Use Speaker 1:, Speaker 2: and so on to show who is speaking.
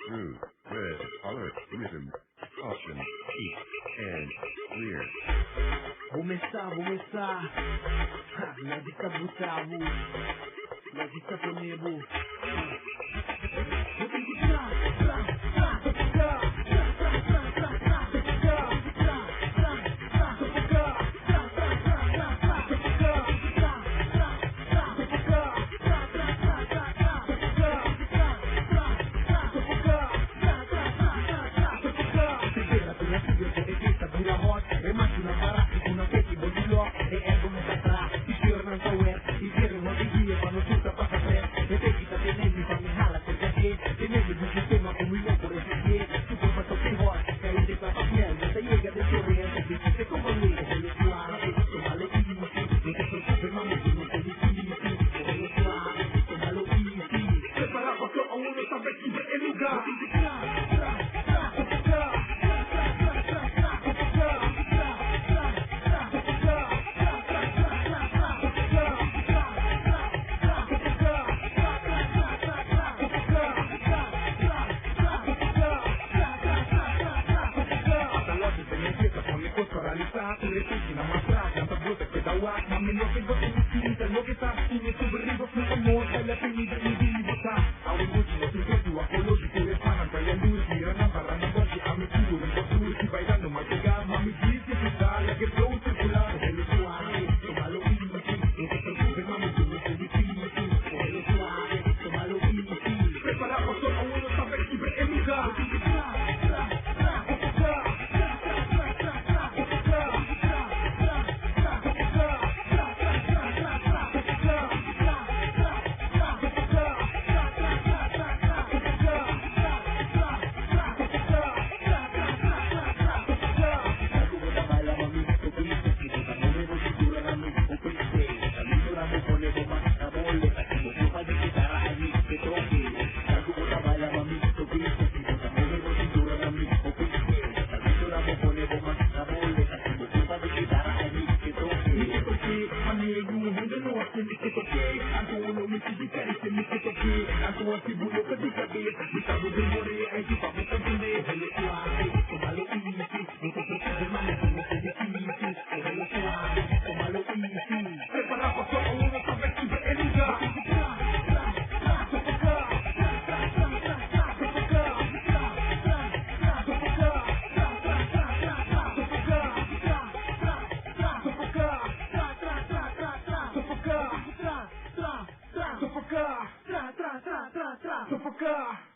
Speaker 1: groove, red, color, rhythm, caution, peak, and clear.
Speaker 2: Começar. Lagi sabu-sabu. Lagi sabu-nebu. Mami, lo que vos necesitas, lo que estás haciendo es sobre riba, no amor, la avenida y libertad. Ahora mucho, no te tu apolo, si quieres pagan, trae luz, mira, no para no ver, a mi tío, en postura, si bailando, más llegar, mami, dice que está, la que flow circular, el suave, tómalo easy, no te preocupes, mami, tú no te difícil, el suave, tómalo easy, preparamos solo uno, saber si ve el lugar. Sufocar.